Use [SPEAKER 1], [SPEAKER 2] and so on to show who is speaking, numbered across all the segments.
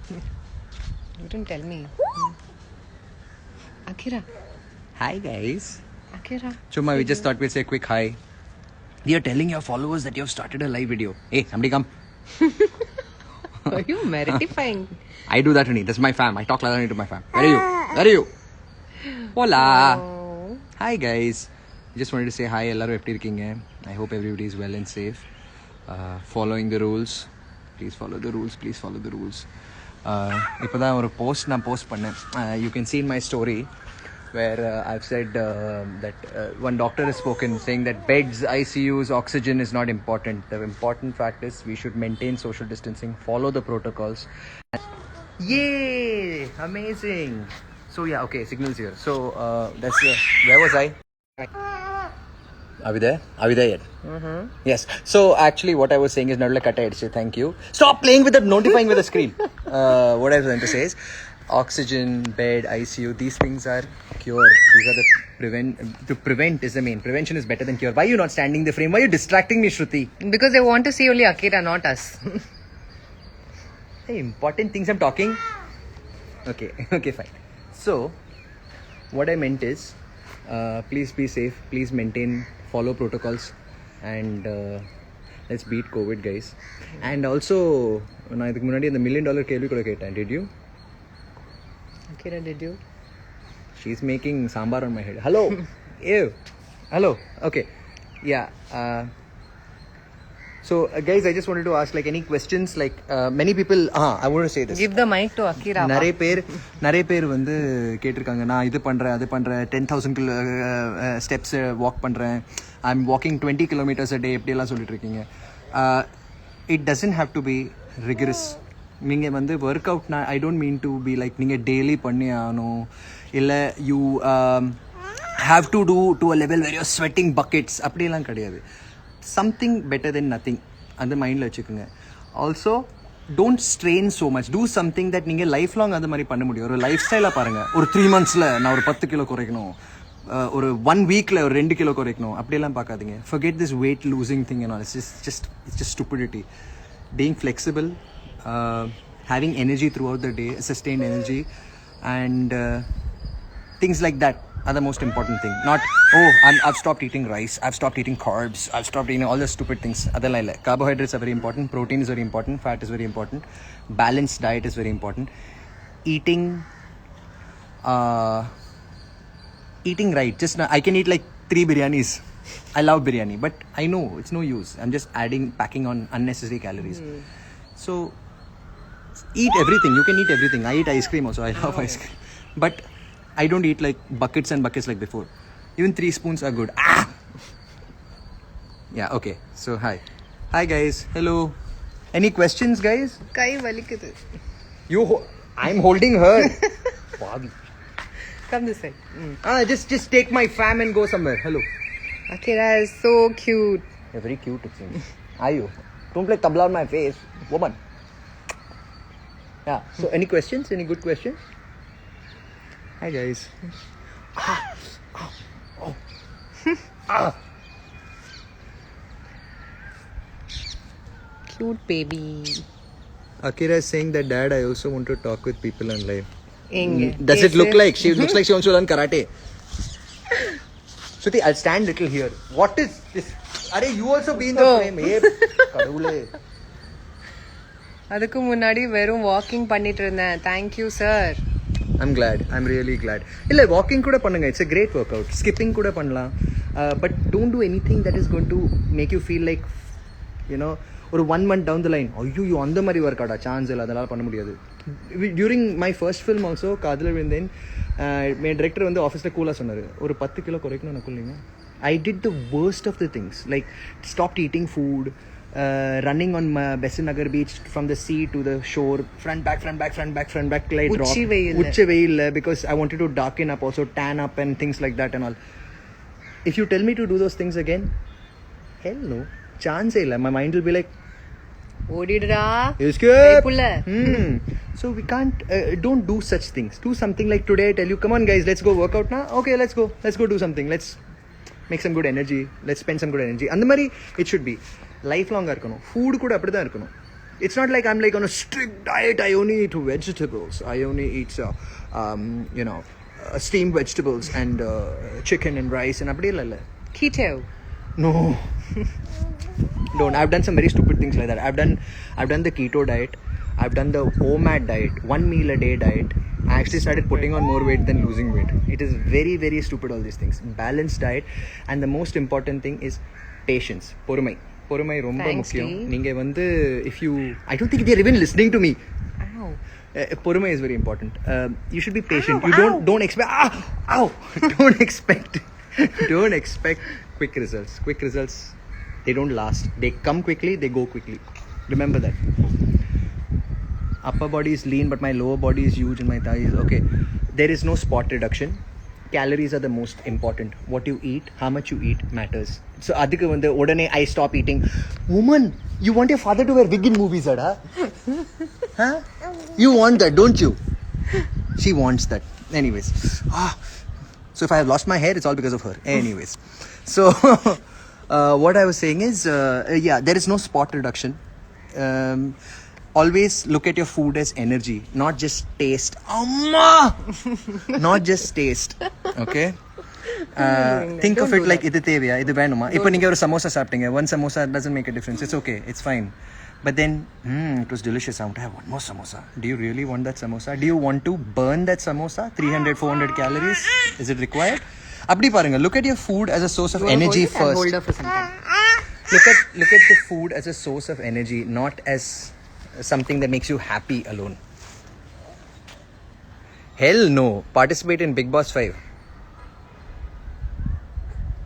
[SPEAKER 1] You didn't tell me. Akira.
[SPEAKER 2] Hi guys.
[SPEAKER 1] Akira.
[SPEAKER 2] Chuma, we just thought we'd say a quick hi. You're telling your followers that you've started a live video. Hey, somebody come.
[SPEAKER 1] Are you terrifying?
[SPEAKER 2] I do that only. That's my fam. I talk like that to my fam. Where are you? Where are you? Hola.
[SPEAKER 1] Oh.
[SPEAKER 2] Hi guys. I just wanted to say hi. Ellaru eppadi irkeenga? I hope everybody is well and safe. Following the rules. Please follow the rules. Please follow the rules. இப்போதான் ஒரு post நான் post பண்ணேன். You can see in my story where I've said that one doctor has spoken saying that beds, ICUs, oxygen is not important. The important fact is we should maintain social distancing, follow the protocols. Yay! Amazing! So yeah, okay, signals here. So that's where was I? Are we there? Are we there yet?
[SPEAKER 1] Mm-hmm.
[SPEAKER 2] Yes. So actually what I was saying is Nadula Kata Edition. Thank you. Stop playing with the notifying with the screen. What I was going to say is oxygen, bed, ICU, these things are cure. These are the to prevent is the main. Prevention is better than cure. Why are you not standing the frame? Why are you distracting me, Shruti?
[SPEAKER 1] Because they want to see only Akira, not us.
[SPEAKER 2] Hey, important things I'm talking. Okay. Okay, fine. So what I meant is please be safe. Please maintain, follow protocols, and let's beat COVID, guys. And also, நான் இதுக்கு முன்னாடி அந்த $1 million கேள்வி கூட கேட்டேன். Did you?
[SPEAKER 1] Akira, did you?
[SPEAKER 2] She's making sambar on my head. Hello. Ew. Hello. Okay. Yeah. So guys, I just wanted to ask like any questions like many people I want to say this.
[SPEAKER 1] Give the mic to Akira.
[SPEAKER 2] நிறைய பேர் வந்து கேட்டிருக்காங்க நான் இது பண்றேன் அது பண்றேன் 10,000 steps walk பண்றேன் I'm walking 20 kilometers a day இப்படி எல்லாம் சொல்லிட்டு இருக்கீங்க. It doesn't have to be rigorous. நீங்க வந்து ஒர்க் அவுட்னா I don't mean to be like நீங்க டெய்லி பண்ணி ஆகணும் இல்ல you have to do to a level where you're sweating buckets அப்படியெல்லாம் கிடையாது. Something better than nothing அந்த மைண்டில் வச்சுக்கோங்க. Also don't strain so much. Do something that நீங்கள் லைஃப் லாங் அந்த மாதிரி பண்ண முடியும். ஒரு லைஃப் ஸ்டைலாக பாருங்கள். ஒரு 3 months நான் ஒரு 10 கிலோ குறைக்கணும், ஒரு 1 week ஒரு 2 கிலோ குறைக்கணும் அப்படியெல்லாம் பார்க்காதீங்க. forget this weight losing thing and all. It's just stupidity. Being flexible, having energy throughout the day, sustained energy, and things like that are the most important thing. Not I've stopped eating rice, I've stopped eating carbs, I've stopped eating all the stupid things. Adalla illa. Carbohydrates are very important, protein is very important, fat is very important, balanced diet is very important. Eating right. Just I can eat like 3 biryanis. I love biryani, but I know it's no use. I'm just packing on unnecessary calories. So eat everything. You can eat everything. I eat ice cream also. I love ice cream, but I don't eat like buckets and buckets like before. Even 3 spoons are good. Yeah, okay. So hi guys. Hello. Any questions, guys?
[SPEAKER 1] Kai valikudhu.
[SPEAKER 2] I'm holding her.
[SPEAKER 1] Come this side.
[SPEAKER 2] Just take my fam and go somewhere. Hello.
[SPEAKER 1] Akira is so cute.
[SPEAKER 2] You're very cute, it seems. Are you? Don't play tabla on my face, woman. Yeah. So any questions? Any good questions? Hi guys.
[SPEAKER 1] Cute baby.
[SPEAKER 2] Akira is saying that dad, I also want to talk with people on live. Does it look like she looks like she wants to learn karate? Shruti, I'll stand little here. What is this? Are you also be in the frame? Hey, kadavule.
[SPEAKER 1] அதுக்கு முன்னாடி வெறும் walking பண்ணிட்டு இருந்தேன். Thank you sir.
[SPEAKER 2] I'm glad. I'm really glad. இல்லை walking கூட பண்ணுங்க. It's a great workout. Skipping கூட பண்ணலாம். But don't do anything that is going to make you feel like, you know, ஒரு 1 month down the line, ஐயோ அந்த மாதிரி work அவுட்டா சான்ஸ் இல்லை, அதெல்லாம் பண்ண முடியாது. During my first film also, காதலர் விழுந்தேன், என் டிரெக்டர் வந்து ஆஃபீஸில் கூலாக சொன்னார், ஒரு 10 கிலோ குறைக்கணும் நக்குள்ளீங்க. I did the worst of the things, like stopped eating food, running on Besant Nagar beach from the sea to the shore, front back till I dropped. Uchi veil, because I wanted to darken up, also tan up and things like that and all. If you tell me to do those things again, hell no, chance illa. My mind will be like,
[SPEAKER 1] ஓடிடுடா
[SPEAKER 2] escape. So we can't, don't do such things. Do something like today I tell you, come on guys, let's go work out now. Okay, let's go do something. Let's make some good energy. Let's spend some good energy. அந்த மாதிரி it should be. Life லாங்காக இருக்கணும். Food கூட அப்படி தான் இருக்கணும். It's not like I'm like on a strict diet. I only eat vegetables. I only eat, steamed vegetables and chicken and rice and abdi illa.
[SPEAKER 1] Keto.
[SPEAKER 2] No. Don't. I've done some very stupid things like that. I've done the keto diet. I've done the OMAD diet, 1 meal a day diet. I actually started putting on more weight than losing weight. It is very, very stupid, all these things. Balanced diet. And the most important thing is patience. Porumai romba
[SPEAKER 1] Thanks,
[SPEAKER 2] mukkiyam.
[SPEAKER 1] Lee.
[SPEAKER 2] Neenga vandu, if you... I don't think they're even listening to me.
[SPEAKER 1] Ow.
[SPEAKER 2] Porumai is very important. You should be patient. Don't expect... Ow! Don't expect quick results. Quick results, they don't last. They come quickly, they go quickly. Remember that. Upper body is lean, but my lower body is huge and my thighs. Okay. There is no spot reduction. Calories are the most important. What you eat, how much you eat matters. So, adhika vande odane I stop eating. Woman, you want your father to wear wig in movies, huh? You want that, don't you? She wants that. Anyways. So if I have lost my hair, it's all because of her. Anyways. So, what I was saying is, there is no spot reduction. Always look at your food as energy, not just taste. Amma! Not just taste. Okay? Think of it like idu theviya, idu venuma. Ipo ninga oru samosa saaptinga. One samosa doesn't make a difference. It's okay. It's fine. But then, it was delicious. I want to have one more samosa. Do you really want that samosa? Do you want to burn that samosa? 300, 400 calories? Is it required? Abdi paranga. Look at your food as a source of energy first.
[SPEAKER 1] Hold up for some time.
[SPEAKER 2] Look at the food as a source of energy, not as something that makes you happy alone. Hell no. Participate in Bigg Boss 5.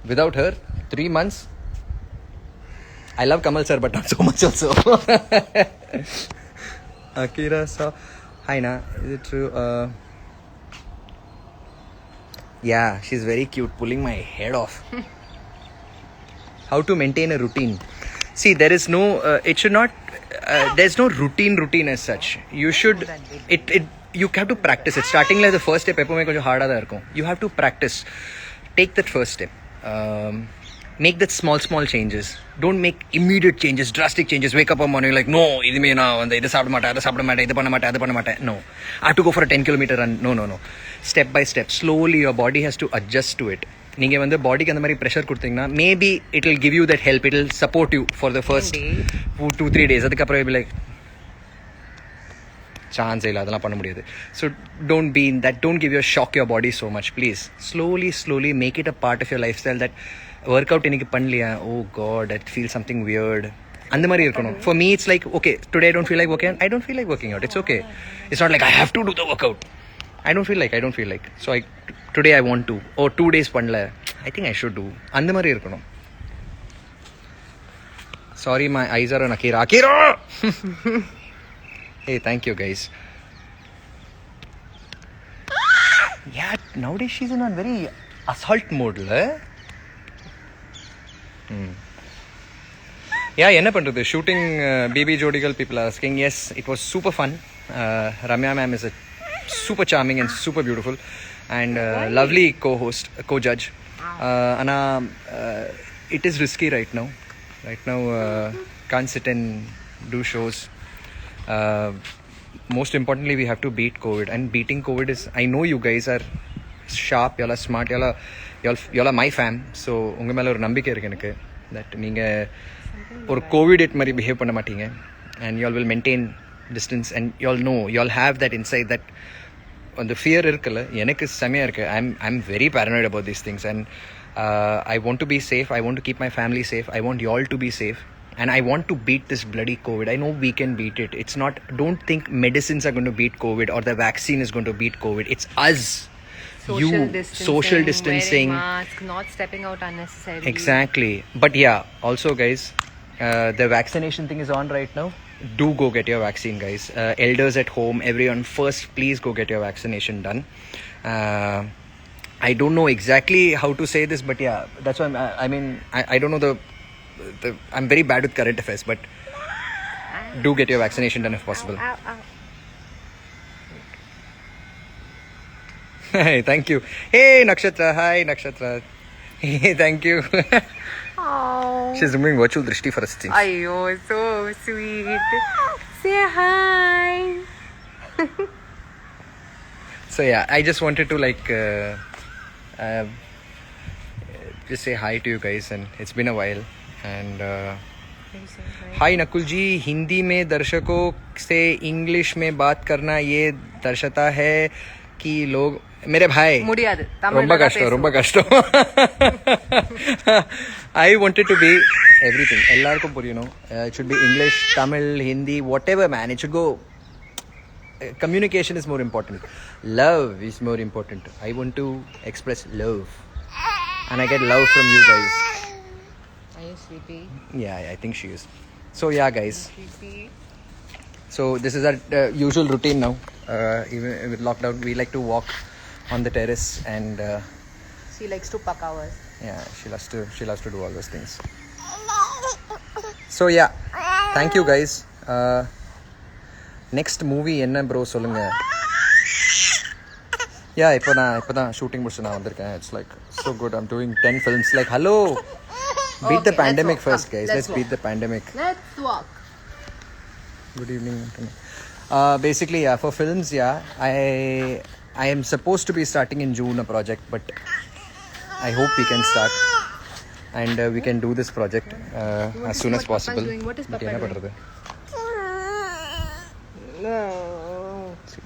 [SPEAKER 2] Without her, 3 months. I love Kamal sir, but not so much also. Akira saw. Hi na. Is it true? Yeah, she's very cute, pulling my head off. How to maintain a routine? See, there is no. It should not. There's no routine as such. You should. You have to practice it. Starting like the first step, you have to practice. Take that first step. Make that small changes. Don't make immediate changes, drastic changes. Wake up one morning like, no, no. I have to go for a 10-kilometer run. No. Step by step. Slowly your body has to adjust to it. நீங்க வந்து பாடிக்கு அந்த மாதிரி pressure கொடுத்தீங்கன்னா maybe it will give you that help, it will support you for the first 2-3 days. அதுக்கப்புறம் like chance இல்லை, அதெல்லாம் பண்ண முடியாது. So don't be in that, don't give your shock your body so much please. Slowly make it a part of your lifestyle. That work out இன்னைக்கு பண்ணலையா, oh god I feel something weird, அந்த மாதிரி இருக்கணும். For me it's like okay today I don't feel like working, I don't feel like working out, it's okay. It's not like I have to do the work out. I don't feel like. So today I want to. Or 2 days பண்ணல, I think I should do. அந்த மாதிரி இருக்கணும். Sorry, my eyes are on Akira. Hey, thank you guys. Yeah, nowadays she's in a very assault mode. Yeah, என்ன பண்றது? Shooting baby ஜோடிகள், people are asking. Yes, it was super fun. Ramya ma'am is a super charming and super beautiful and lovely co-judge. Anna, it is risky right now. Can't sit and do shows. Most importantly, we have to beat COVID, and beating COVID is, I know you guys are sharp, y'all are smart, y'all are my fam. So unga mela oru nambikkai irukku enakku that neenga ஒரு Covid மாதிரி behave பண்ண மாட்டீங்க, and y'all will maintain distance, and y'all know, y'all have that insight that அந்த fear இருக்குல்ல, எனக்கு செமையாக இருக்குது. I'm very paranoid about these things, and I want to be safe. I want to keep my family safe. I want y'all to be safe, and I want to beat this bloody COVID. I know we can beat it. It's not, don't think medicines are going to beat COVID or the vaccine is going to beat COVID. It's us. Social distancing,
[SPEAKER 1] wearing mask, not stepping out unnecessarily.
[SPEAKER 2] Exactly. But yeah, also guys, the vaccination thing is on right now. Do go get your vaccine, guys. Elders at home, everyone, first please go get your vaccination done. I don't know exactly how to say this, but yeah, that's why I don't know the I'm very bad with current affairs, but do get your vaccination done if possible.
[SPEAKER 1] Ow.
[SPEAKER 2] Hey, thank you. Hey Nakshatra, hi Nakshatra. Hey, thank you.
[SPEAKER 1] Oh.
[SPEAKER 2] She's removing virtual drishti for us.
[SPEAKER 1] Ayyo, so sweet. Say hi.
[SPEAKER 2] So yeah, I just wanted to like just say hi to you guys, and it's been a while. And हाय नकुल जी, हिंदी में दर्शकों से English में बात करना ये दर्शाता है कि लोग मेरे भाई
[SPEAKER 1] முடியாது
[SPEAKER 2] ரொம்ப கஷ்டம் ரொம்ப கஷ்டம். I wanted to be everything. எல்லாருக்கும் புரியணும். It should be English, Tamil, Hindi, whatever man. It should go. Communication is more important. Love is more important. I want to express love, and I get love from you guys.
[SPEAKER 1] Are you sleepy?
[SPEAKER 2] Yeah, I think she is. So yeah, guys.
[SPEAKER 1] Sleepy.
[SPEAKER 2] So this is our usual routine now. Even with lockdown, we like to walk on the terrace, and
[SPEAKER 1] She likes to puck hours.
[SPEAKER 2] yeah, she loves to do all those things. So yeah, thank you guys. Next movie என்ன bro சொல்லுங்க. Yeah, இப்போதான் shooting முடிச்சு நான் வந்திருக்கேன். It's like so good. I'm doing 10 films. Like hello. Beat the pandemic first, guys. Let's beat the pandemic.
[SPEAKER 1] Let's walk.
[SPEAKER 2] Good evening. Basically, yeah, for films, yeah, I am supposed to be starting in June a project, but I hope we can start and we can do this project as soon as possible.
[SPEAKER 1] What is Papa doing?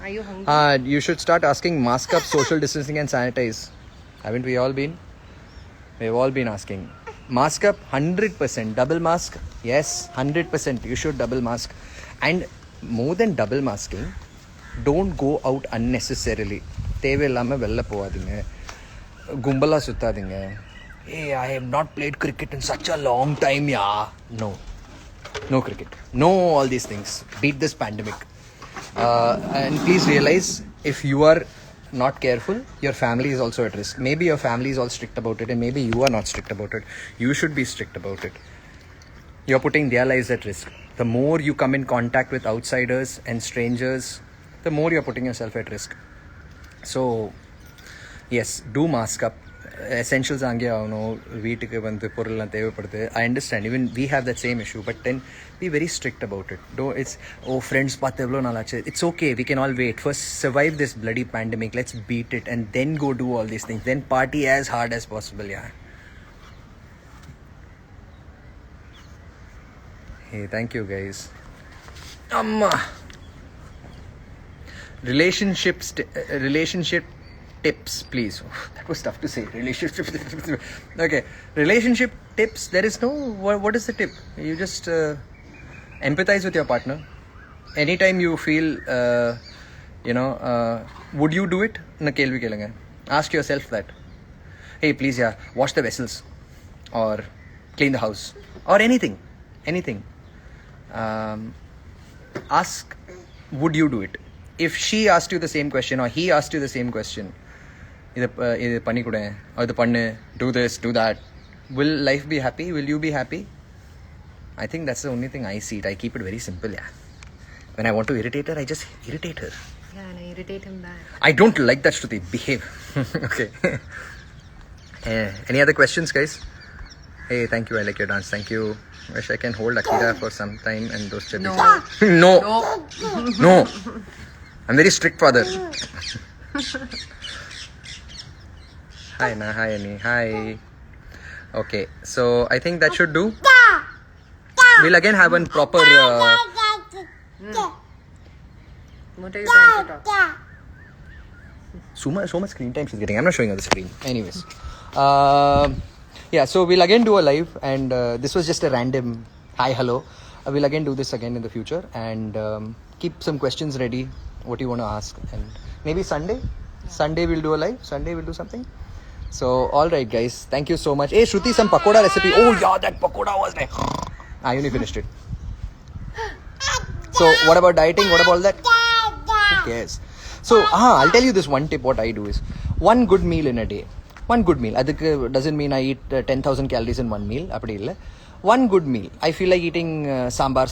[SPEAKER 1] Are you hungry?
[SPEAKER 2] You should start asking mask up, social distancing and sanitize. Haven't we all been? We've all been asking. Mask up 100%. Double mask, yes, 100%. You should double mask. And more than double masking, don't go out unnecessarily. தேவையில்லாம வெளில போகாதீங்க, கும்பலா சுத்தாதீங்க. Hey, I have not played cricket in such a long time, yeah. No cricket. No all these things. Beat this pandemic. And please realize, if you are not careful, your family is also at risk. Maybe your family is all strict about it, and maybe you are not strict about it. You should be strict about it. You're putting their lives at risk. The more you come in contact with outsiders and strangers, the more you're putting yourself at risk. So yes, do mask up. Essentials ஆங்கே ஆகணும், வீட்டுக்கு வந்து பொருள்லாம் தேவைப்படுது. I understand, even we have that same issue, but then be very strict about it. It's friends பார்த்து எவ்வளோ நாள் ஆச்சு. It's okay, we can all wait. First survive this bloody pandemic, let's beat it, and then go do all these things, then party as hard as possible. Yeah. Hey, thank you guys. Amma. Relationship tips, please. That was tough to say. Okay, relationship tips. There is no. What is the tip? You just empathize with your partner. Anytime you feel, would you do it? Na kelvi kelanga. Ask yourself that. Hey, please, yeah, wash the vessels, or clean the house, or anything. Ask, would you do it? If she asked you the same question, or he asked you the same question, இது பண்ணி கொடு, இது பண்ணு, do this, do that, will life be happy? Will you be happy? I think that's the only thing I see it. I keep it very simple, yeah. When I want to irritate her, I just irritate her.
[SPEAKER 1] Yeah, and I irritate him back.
[SPEAKER 2] I don't like that, Shruti. Behave. Okay. Any other questions, guys? Hey, thank you. I like your dance. Thank you. Wish I can hold Akira for some time and those chubby. No. I'm very strict father. Hi, Na. Hi, Annie. Hi. Okay, so I think that should do. We'll again have a proper.
[SPEAKER 1] What are you trying to talk?
[SPEAKER 2] So much screen time she's getting. I'm not showing her the screen. Anyways. Yeah, so we'll again do a live, and this was just a random hi, hello. We'll again do this again in the future, and keep some questions ready. What do you want to ask? And maybe Sunday we'll do a live. Sunday we'll do something. So all right, guys, thank you so much. Hey, Shruti, some pakoda recipe. Oh yeah, that pakoda was nice. I only finished it. So what about dieting? What about all that? Who cares? So I'll tell you this one tip. What I do is one good meal in a day. One good meal. That doesn't mean I eat 10,000 calories in one meal. One good meal. I feel like eating sambar,